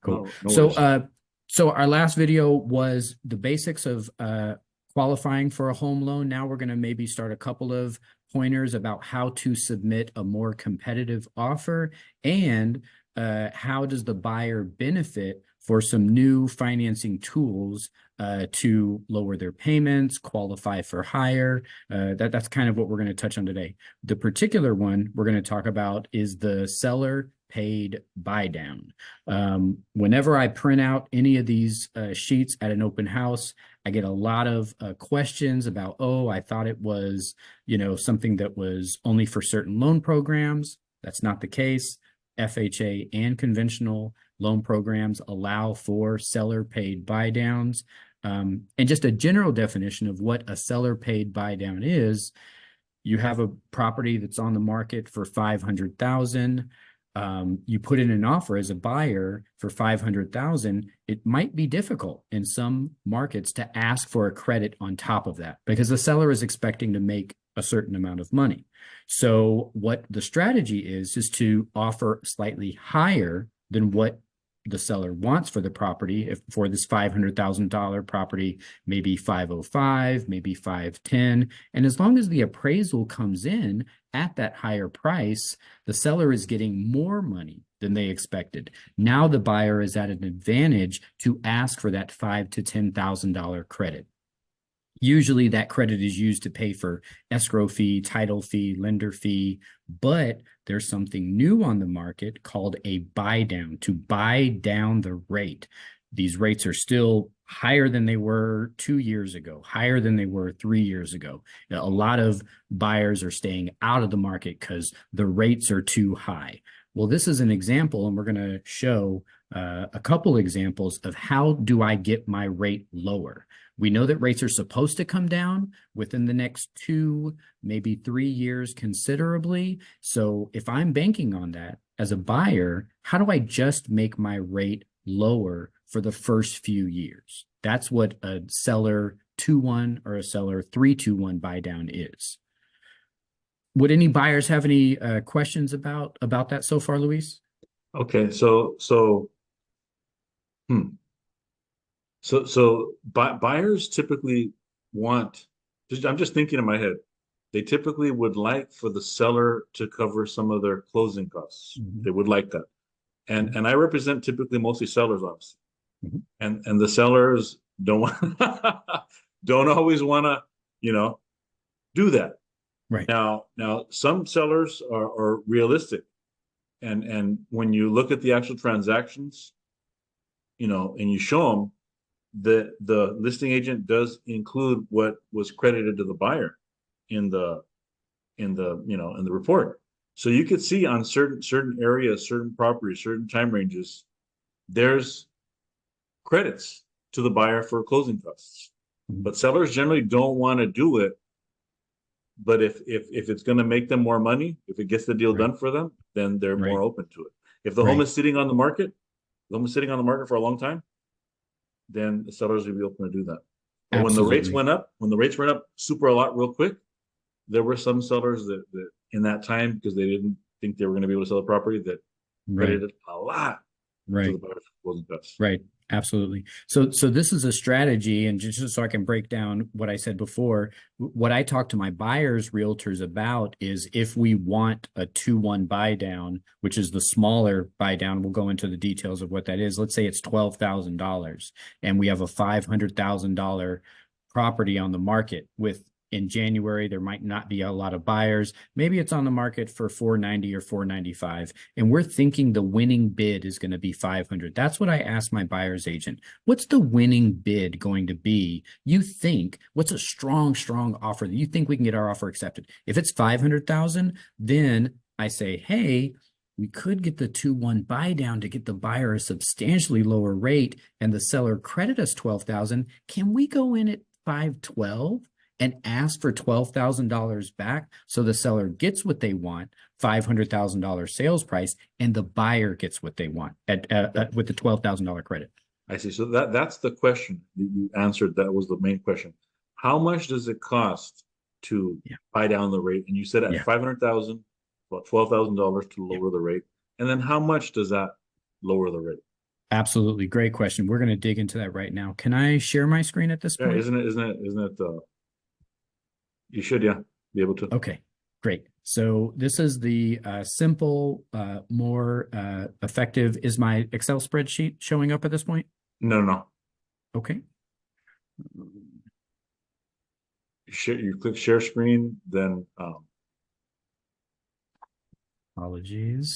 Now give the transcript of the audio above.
Cool. No, no So, worries. so our last video was the basics of qualifying for a home loan. Now we're going to maybe start a couple of pointers about how to submit a more competitive offer and how does the buyer benefit for some new financing tools to lower their payments, qualify for higher. That's kind of what we're going to touch on today. The particular one we're going to talk about is the seller paid buy down. Whenever I print out any of these sheets at an open house, I get a lot of questions about, oh, I thought it was, something that was only for certain loan programs. That's not the case. FHA and conventional loan programs allow for seller paid buy downs. And just a general definition of what a seller paid buy down is, you have a property that's on the market for 500,000. You put in an offer as a buyer for 500,000. It might be difficult in some markets to ask for a credit on top of that because the seller is expecting to make a certain amount of money. So what the strategy is to offer slightly higher than what the seller wants for the property. If for this $500,000 property, maybe 505, maybe 510. And as long as the appraisal comes in at that higher price, the seller is getting more money than they expected. Now the buyer is at an advantage to ask for that $5,000 to $10,000 credit. Usually that credit is used to pay for escrow fee, title fee, lender fee, but there's something new on the market called a buy down, to buy down the rate. These rates are still higher than they were 2 years ago, higher than they were 3 years ago. A lot of buyers are staying out of the market because the rates are too high. Well, this is an example, and we're going to show a couple examples of how do I get my rate lower. We know that rates are supposed to come down within the next 2, maybe 3 years considerably. So if I'm banking on that as a buyer, how do I just make my rate lower for the first few years? That's what a seller 2-1 or a seller 3-2-1 buy down is. Would any buyers have any questions about that so far, Luis? Okay, hmm. Buyers typically want, I'm just thinking in my head, they typically would like for the seller to cover some of their closing costs. Mm-hmm. They would like that. And I represent typically mostly sellers, obviously. Mm-hmm. And the sellers don't always want to, do that. Right. Now some sellers are realistic. And when you look at the actual transactions, and you show them, the listing agent does include what was credited to the buyer in the report. So you could see on certain areas, certain properties, certain time ranges, there's credits to the buyer for closing costs. Mm-hmm. But sellers generally don't want to do it. But if it's going to make them more money, if it gets the deal done for them, then they're more open to it. If the home is sitting on the market, for a long time, then the sellers will be open to do that. But when the rates went up, super a lot real quick, there were some sellers that in that time, because they didn't think they were going to be able to sell the property, that credited a lot to the buyer's closing costs. Right. Absolutely. So this is a strategy, and just so I can break down what I said before, what I talk to my buyers realtors about is if we want a 2-1 buy down, which is the smaller buy down, we'll go into the details of what that is. Let's say it's $12,000 and we have a $500,000 property on the market with, in January, there might not be a lot of buyers. Maybe it's on the market for $490 or $495. And we're thinking the winning bid is going to be $500. That's what I asked my buyer's agent. What's the winning bid going to be? You think, what's a strong offer that you think we can get our offer accepted? If it's $500,000, then I say, hey, we could get the 2-1 buy down to get the buyer a substantially lower rate and the seller credit us $12,000. Can we go in at $512? And ask for $12,000 back so the seller gets what they want, $500,000 sales price, and the buyer gets what they want with the $12,000 credit. I see. So that's the question that you answered. That was the main question. How much does it cost to buy down the rate? And you said at 500,000, about $12,000 to lower the rate. And then how much does that lower the rate? Absolutely. Great question. We're going to dig into that right now. Can I share my screen at this Yeah, point? isn't it, you should, yeah, be able to. Okay, great. So this is the simple, more effective. Is my Excel spreadsheet showing up at this point? No, no. Okay. You click share screen, then Apologies.